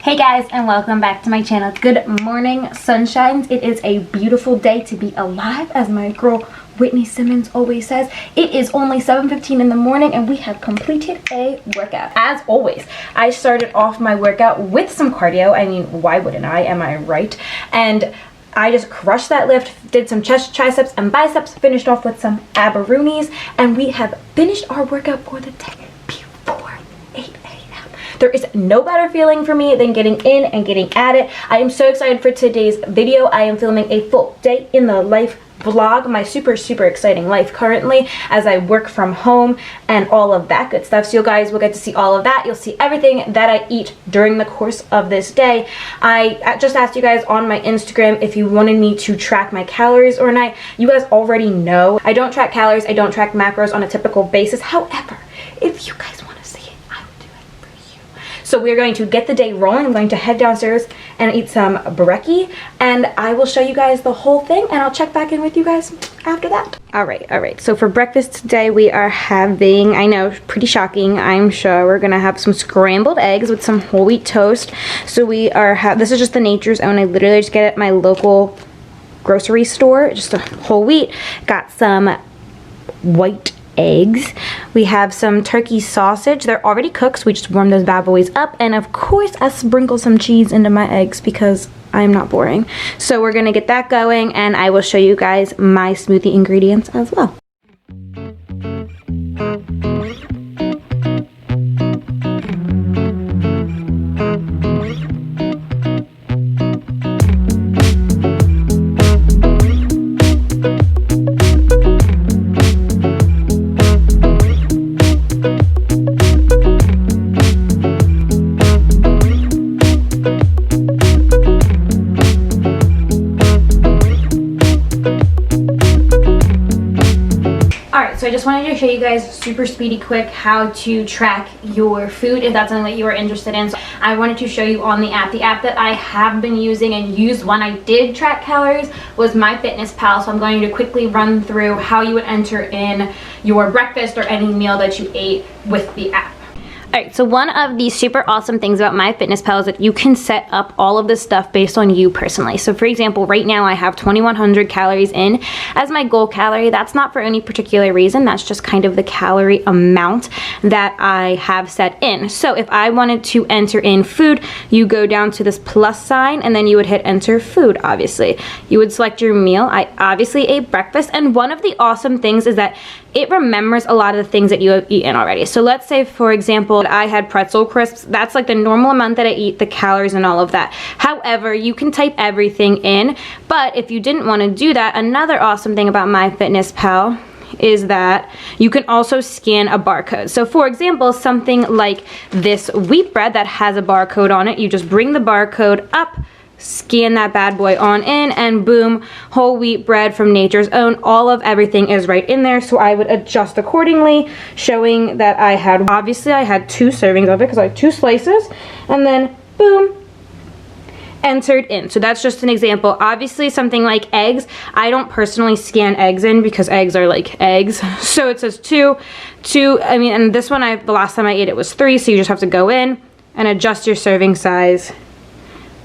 Hey guys, and welcome back to my channel. Good morning, sunshines. It is a beautiful day to be alive, as my girl Whitney Simmons always says. It is only 7:15 in the morning and we have completed a workout. As always, I started off my workout with some cardio. I mean, why wouldn't I? Am I right? And I just crushed that lift, did some chest, triceps, and biceps, finished off with some abroonies, and we have finished our workout for the day before 8 a.m. There is no better feeling for me than getting in and getting at it. I am so excited for today's video. I am filming a full day in the life vlog, my super exciting life currently as I work from home and all of that good stuff. So you guys will get to see all of that. You'll see everything that I eat during the course of this day. I just asked you guys on my Instagram if you wanted me to track my calories or not. You guys already know I don't track calories, I don't track macros on a typical basis. However, if you guys want to see it, I will do it for you. So we're going to get the day rolling. I'm going to head downstairs and eat some brekkie, and I will show you guys the whole thing, and I'll check back in with you guys after that. All right. So for breakfast today, we are having, I know, pretty shocking, I'm sure, we're gonna have some scrambled eggs with some whole wheat toast. So we are, this is just the Nature's Own. I literally just get it at my local grocery store, just a whole wheat. Got some white eggs. We have some turkey sausage. They're already cooked, so we just warm those bad boys up. And of course, I sprinkle some cheese into my eggs because I'm not boring. So we're gonna get that going, and I will show you guys my smoothie ingredients as well. So I just wanted to show you guys super speedy quick how to track your food if that's something that you are interested in. So I wanted to show you on the app. The app that I have been using and used when I did track calories was MyFitnessPal. So I'm going to quickly run through how you would enter in your breakfast or any meal that you ate with the app. Alright, so one of the super awesome things about MyFitnessPal is that you can set up all of this stuff based on you personally. So for example, right now I have 2,100 calories in as my goal calorie. That's not for any particular reason. That's just kind of the calorie amount that I have set in. So if I wanted to enter in food, you go down to this plus sign and then you would hit enter food, obviously. You would select your meal. I obviously ate breakfast, and one of the awesome things is that it remembers a lot of the things that you have eaten already. So let's say, for example, I had pretzel crisps. That's like the normal amount that I eat, the calories and all of that. However, you can type everything in, but if you didn't want to do that, another awesome thing about MyFitnessPal is that you can also scan a barcode. So for example, something like this wheat bread that has a barcode on it, you just bring the barcode up, scan that bad boy on in, and boom, whole wheat bread from Nature's Own. All of everything is right in there, so I would adjust accordingly, showing that I had 2 servings of it because I had 2 slices, and then boom, entered in. So that's just an example. Obviously something like eggs, I don't personally scan eggs in because eggs are like eggs. So it says 2, I mean, and this one, the last time I ate it was 3, so you just have to go in and adjust your serving size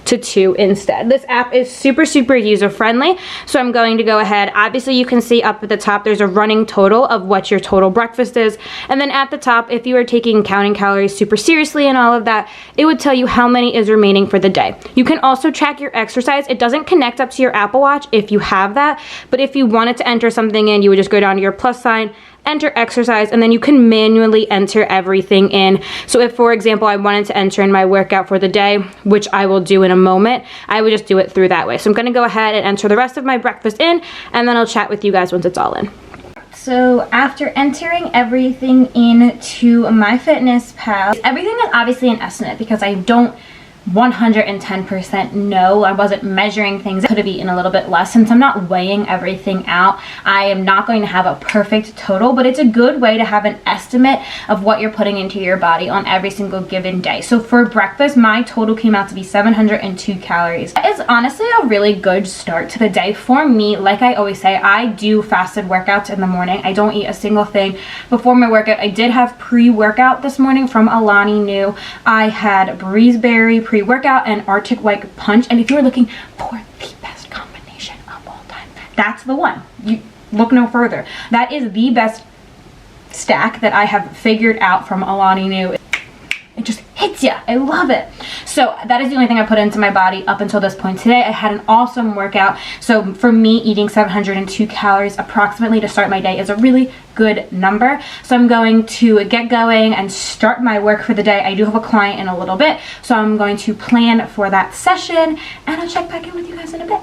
to 2 instead. This app is super user friendly, so I'm going to go ahead. Obviously you can see up at the top there's a running total of what your total breakfast is, and then at the top, if you are taking counting calories super seriously and all of that, it would tell you how many is remaining for the day. You can also track your exercise. It doesn't connect up to your Apple Watch if you have that, but if you wanted to enter something in, you would just go down to your plus sign, enter exercise, and then you can manually enter everything in. So if, for example, I wanted to enter in my workout for the day, which I will do in a moment, I would just do it through that way. So I'm gonna go ahead and enter the rest of my breakfast in, and then I'll chat with you guys once it's all in. So after entering everything into MyFitnessPal, everything is obviously an estimate because I don't 110% know. I wasn't measuring things. I could have eaten a little bit less. Since I'm not weighing everything out, I am not going to have a perfect total, but it's a good way to have an estimate of what you're putting into your body on every single given day. So for breakfast, my total came out to be 702 calories. That is honestly a really good start to the day for me. Like I always say, I do fasted workouts in the morning. I don't eat a single thing before my workout. I did have pre-workout this morning from Alani Nu. I had Breezeberry pre-workout and Arctic White Punch, and if you're looking for the best combination of all time, that's the one. You look no further. That is the best stack that I have figured out from Alani Nu. It just hits ya. I love it. So that is the only thing I put into my body up until this point today. I had an awesome workout. So for me, eating 702 calories approximately to start my day is a really good number. So I'm going to get going and start my work for the day. I do have a client in a little bit, so I'm going to plan for that session, and I'll check back in with you guys in a bit.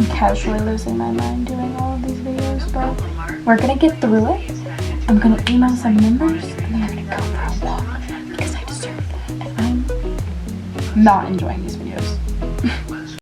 Casually losing my mind doing all of these videos, but we're gonna get through it. I'm gonna email some numbers, and then I'm gonna go for a walk because I deserve that, and I'm not enjoying these videos.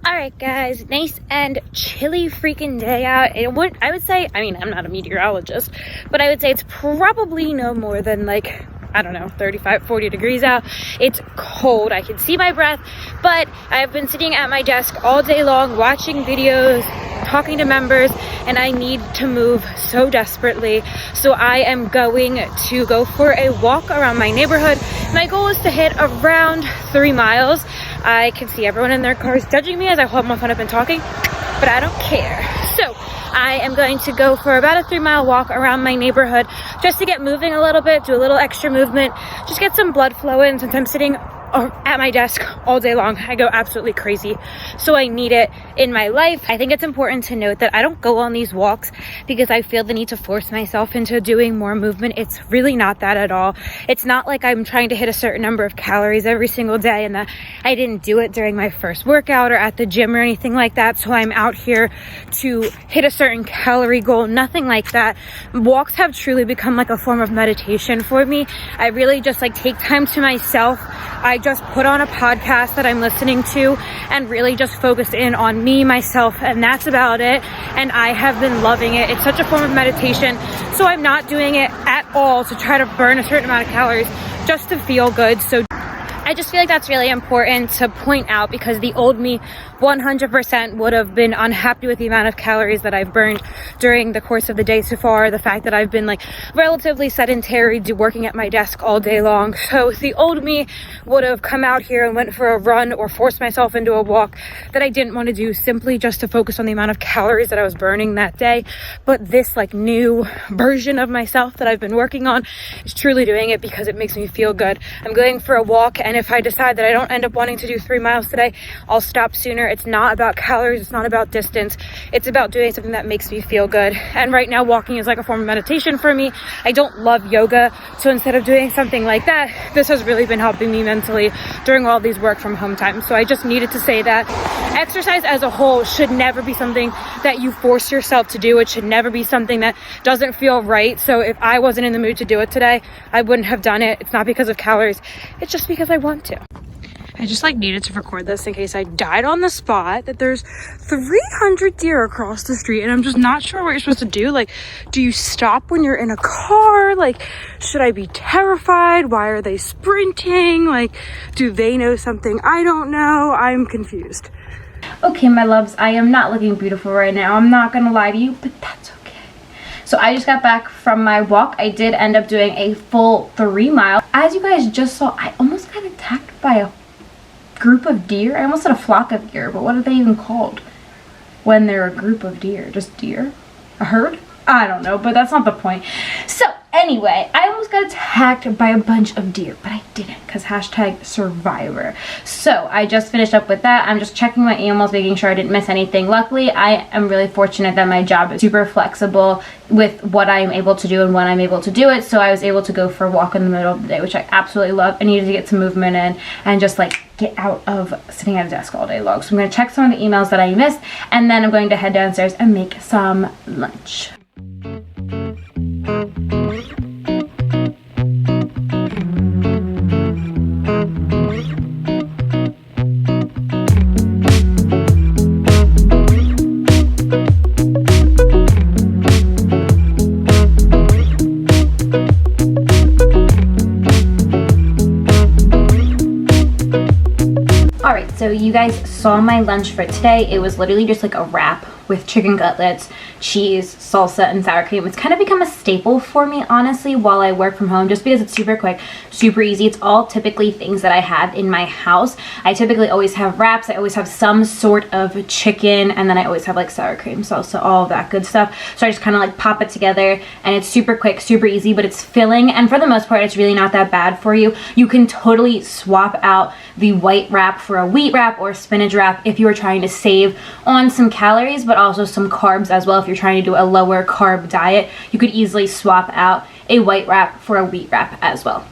Alright guys, nice and chilly freaking day out. I would say, I mean, I'm not a meteorologist, but I would say it's probably no more than like, I don't know, 35, 40 degrees out. It's cold. I can see my breath, but I've been sitting at my desk all day long watching videos, talking to members, and I need to move so desperately. So I am going to go for a walk around my neighborhood. My goal is to hit around 3 miles. I can see everyone in their cars judging me as I hold my phone up and talking, but I don't care. So I am going to go for about a 3-mile walk around my neighborhood just to get moving a little bit, do a little extra movement, just get some blood flow in since I'm sitting at my desk all day long. I go absolutely crazy, so I need it in my life. I think it's important to note that I don't go on these walks because I feel the need to force myself into doing more movement. It's really not that at all. It's not like I'm trying to hit a certain number of calories every single day and that I didn't do it during my first workout or at the gym or anything like that, so I'm out here to hit a certain calorie goal. Nothing like that. Walks have truly become like a form of meditation for me. I really just like take time to myself. I just put on a podcast that I'm listening to and really just focus in on me, myself, and that's about it. And I have been loving it. It's such a form of meditation. So I'm not doing it at all to try to burn a certain amount of calories, just to feel good. So I just feel like that's really important to point out because the old me 100% would have been unhappy with the amount of calories that I've burned during the course of the day so far. The fact that I've been like relatively sedentary, working at my desk all day long. So the old me would have come out here and went for a run or forced myself into a walk that I didn't want to do simply just to focus on the amount of calories that I was burning that day. But this like new version of myself that I've been working on is truly doing it because it makes me feel good. I'm going for a walk, and if I decide that I don't end up wanting to do 3 miles today, I'll stop sooner. It's not about calories, it's not about distance, it's about doing something that makes me feel good. And right now walking is like a form of meditation for me. I don't love yoga, so instead of doing something like that, this has really been helping me mentally during all these work from home times. So I just needed to say that exercise as a whole should never be something that you force yourself to do. It should never be something that doesn't feel right. So if I wasn't in the mood to do it today, I wouldn't have done it. It's not because of calories, it's just because I want to. I just like needed to record this in case I died on the spot, that there's 300 deer across the street and I'm just not sure what you're supposed to do. Like, do you stop when you're in a car? Like, should I be terrified? Why are they sprinting? Like, do they know something I don't know? I'm confused. Okay, my loves, I am not looking beautiful right now. I'm not gonna lie to you, but that's okay. So I just got back from my walk. I did end up doing a full 3 mile. As you guys just saw, I almost got attacked by a group of deer. I almost said a flock of deer, but what are they even called when they're a group of deer? Just deer? A herd? I don't know, but that's not the point. So anyway, I almost got attacked by a bunch of deer, but I didn't, because hashtag survivor. So I just finished up with that. I'm just checking my emails, making sure I didn't miss anything. Luckily, I am really fortunate that my job is super flexible with what I'm able to do and when I'm able to do it. So I was able to go for a walk in the middle of the day, which I absolutely love. I needed to get some movement in and just like get out of sitting at a desk all day long. So I'm going to check some of the emails that I missed, and then I'm going to head downstairs and make some lunch. Alright, so you guys saw my lunch for today. It was literally just like a wrap with chicken cutlets, cheese, salsa, and sour cream. It's kind of become a staple for me, honestly, while I work from home, just because it's super quick, super easy. It's all typically things that I have in my house. I typically always have wraps. I always have some sort of chicken, and then I always have like sour cream, salsa, all of that good stuff. So I just kind of like pop it together, and it's super quick, super easy, but it's filling, and for the most part, it's really not that bad for you. You can totally swap out the white wrap for a wheat wrap or spinach wrap if you are trying to save on some calories, but also some carbs as well. If you're trying to do a lower carb diet, you could easily swap out a white wrap for a wheat wrap as well.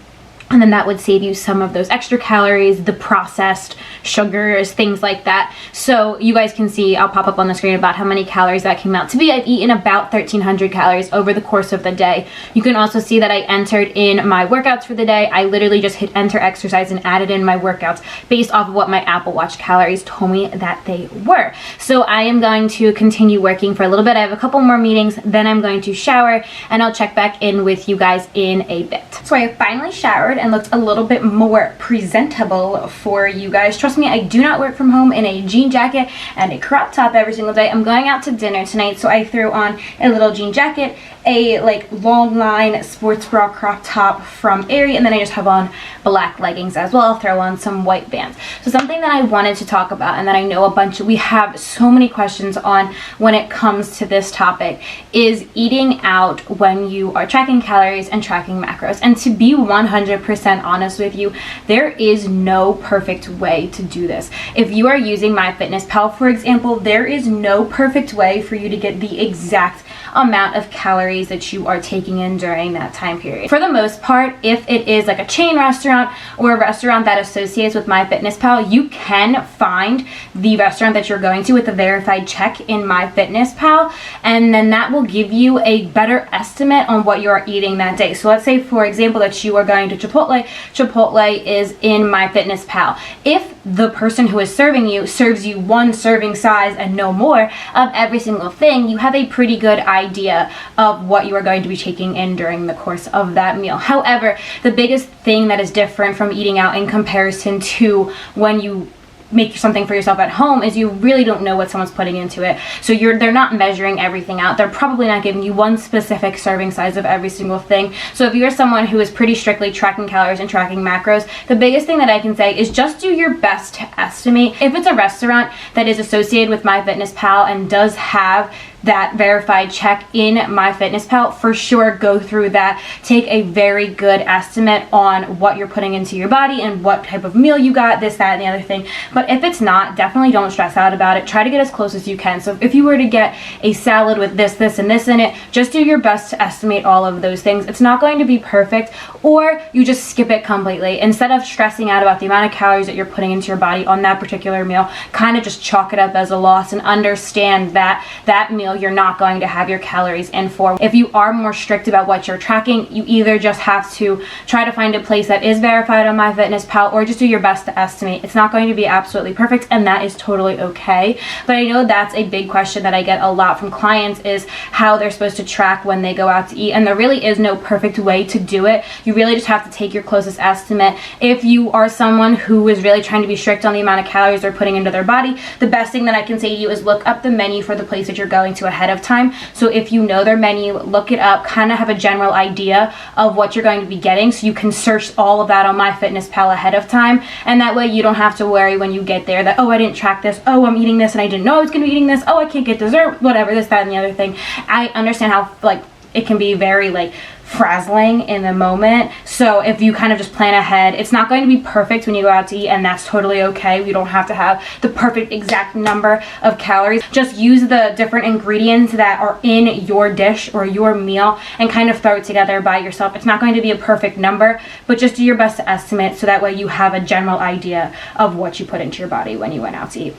And then that would save you some of those extra calories, the processed sugars, things like that. So you guys can see, I'll pop up on the screen about how many calories that came out to be. I've eaten about 1,300 calories over the course of the day. You can also see that I entered in my workouts for the day. I literally just hit enter exercise and added in my workouts based off of what my Apple Watch calories told me that they were. So I am going to continue working for a little bit. I have a couple more meetings, then I'm going to shower, and I'll check back in with you guys in a bit. So I have finally showered and looked a little bit more presentable for you guys. Trust me, I do not work from home in a jean jacket and a crop top every single day. I'm going out to dinner tonight, so I threw on a little jean jacket, a like long line sports bra crop top from Aerie, and then I just have on black leggings as well. I'll throw on some white bands. So something that I wanted to talk about, and that I know we have so many questions on when it comes to this topic, is eating out when you are tracking calories and tracking macros. And to be 100% honest with you, there is no perfect way to do this. If you are using MyFitnessPal, for example, there is no perfect way for you to get the exact amount of calories that you are taking in during that time period. For the most part, if it is like a chain restaurant or a restaurant that associates with MyFitnessPal, you can find the restaurant that you're going to with a verified check in MyFitnessPal, and then that will give you a better estimate on what you are eating that day. So let's say, for example, that you are going to Chipotle. Chipotle is in MyFitnessPal. If the person who is serving you serves you one serving size and no more of every single thing, you have a pretty good idea of what you are going to be taking in during the course of that meal. However, the biggest thing that is different from eating out in comparison to when you make something for yourself at home is you really don't know what someone's putting into it. So they're not measuring everything out. They're probably not giving you one specific serving size of every single thing. So if you're someone who is pretty strictly tracking calories and tracking macros, the biggest thing that I can say is just do your best to estimate. If it's a restaurant that is associated with MyFitnessPal and does have that verified check in MyFitnessPal, for sure go through that. Take a very good estimate on what you're putting into your body and what type of meal you got, this, that, and the other thing. But if it's not, definitely don't stress out about it. Try to get as close as you can. So if you were to get a salad with this, and this in it, just do your best to estimate all of those things. It's not going to be perfect, or you just skip it completely. Instead of stressing out about the amount of calories that you're putting into your body on that particular meal, kind of just chalk it up as a loss and understand that that meal you're not going to have your calories in for. If you are more strict about what you're tracking, you either just have to try to find a place that is verified on MyFitnessPal, or just do your best to estimate. It's not going to be absolutely perfect, and that is totally okay. But I know that's a big question that I get a lot from clients, is how they're supposed to track when they go out to eat, and there really is no perfect way to do it. You really just have to take your closest estimate. If you are someone who is really trying to be strict on the amount of calories they're putting into their body, the best thing that I can say to you is look up the menu for the place that you're going to ahead of time. So if you know their menu, look it up, kind of have a general idea of what you're going to be getting, so you can search all of that on MyFitnessPal ahead of time, and that way you don't have to worry when you get there that, oh, I didn't track this, oh, I'm eating this and I didn't know I was going to be eating this, oh, I can't get dessert, whatever, this, that, and the other thing. I understand how like it can be very like frazzling in the moment. So if you kind of just plan ahead, it's not going to be perfect when you go out to eat, and that's totally okay. You don't have to have the perfect exact number of calories. Just use the different ingredients that are in your dish or your meal and kind of throw it together by yourself. It's not going to be a perfect number, but just do your best to estimate, so that way you have a general idea of what you put into your body when you went out to eat.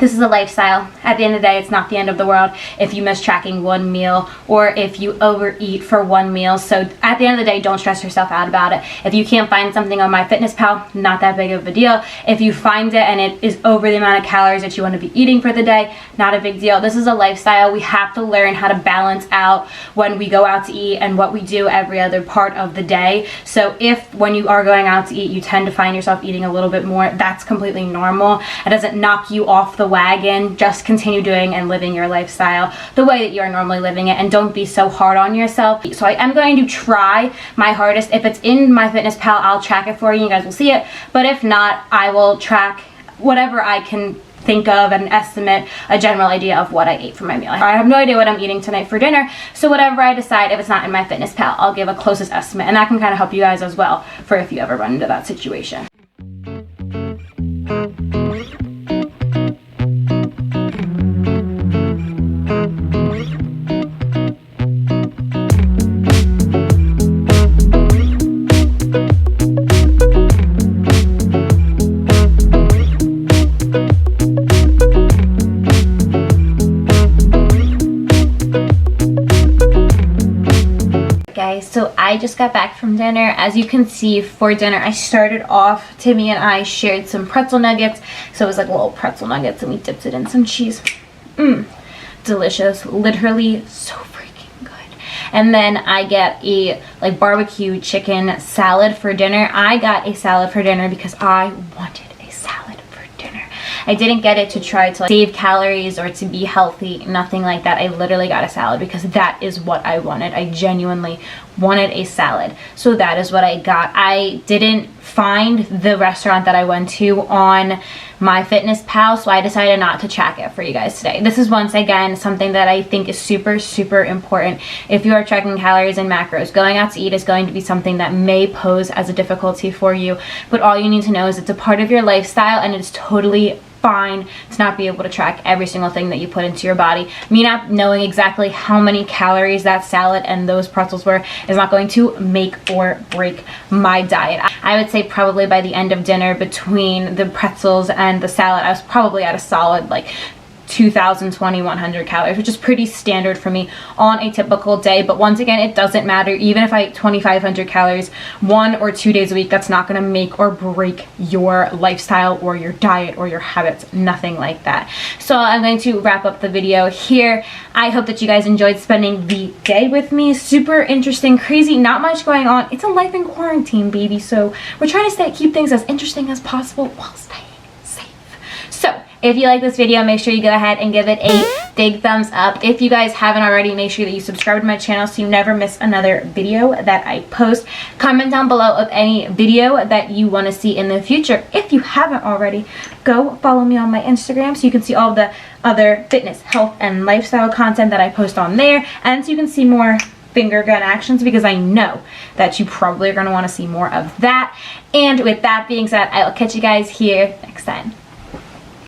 This is a lifestyle. At the end of the day, it's not the end of the world if you miss tracking one meal or if you overeat for one meal. So at the end of the day, don't stress yourself out about it. If you can't find something on MyFitnessPal, not that big of a deal. If you find it and it is over the amount of calories that you want to be eating for the day, not a big deal. This is a lifestyle. We have to learn how to balance out when we go out to eat and what we do every other part of the day. So if when you are going out to eat, you tend to find yourself eating a little bit more, that's completely normal. It doesn't knock you off the wagon. Just continue doing and living your lifestyle the way that you are normally living it, and don't be so hard on yourself. So I am going to try my hardest. If it's in MyFitnessPal, I'll track it for you. You guys will see it. But if not, I will track whatever I can think of and estimate a general idea of what I ate for my meal. I have no idea what I'm eating tonight for dinner, so whatever I decide, if it's not in MyFitnessPal, I'll give a closest estimate, and that can kind of help you guys as well for if you ever run into that situation. So I just got back from dinner. As you can see, for dinner I started off, Timmy and I shared some pretzel nuggets. So it was like little pretzel nuggets, and we dipped it in some cheese. Delicious, literally so freaking good. And then I get a like barbecue chicken salad for dinner. I got a salad for dinner because I wanted a salad for dinner. I didn't get it to try to like save calories or to be healthy, nothing like that. I literally got a salad because that is what I wanted. I genuinely wanted a salad, so that is what I got. I didn't find the restaurant that I went to on MyFitnessPal, so I decided not to track it for you guys today. This is once again something that I think is super, super important. If you are tracking calories and macros, going out to eat is going to be something that may pose as a difficulty for you, but all you need to know is it's a part of your lifestyle, and it's totally fine to not be able to track every single thing that you put into your body. Me not knowing exactly how many calories that salad and those pretzels were is not going to make or break my diet. I would say probably by the end of dinner, between the pretzels and the salad, I was probably at a solid like 2,100 calories, which is pretty standard for me on a typical day. But once again, it doesn't matter. Even if I eat 2,500 calories 1 or 2 days a week, that's not going to make or break your lifestyle or your diet or your habits, nothing like that. So I'm going to wrap up the video here. I hope that you guys enjoyed spending the day with me. Super interesting, crazy, not much going on. It's a life in quarantine, baby. So we're trying to keep things as interesting as possible while staying safe. So if you like this video, make sure you go ahead and give it a big thumbs up. If you guys haven't already, make sure that you subscribe to my channel so you never miss another video that I post. Comment down below of any video that you want to see in the future. If you haven't already, go follow me on my Instagram so you can see all the other fitness, health, and lifestyle content that I post on there, and so you can see more finger gun actions, because I know that you probably are going to want to see more of that. And with that being said, I will catch you guys here next time.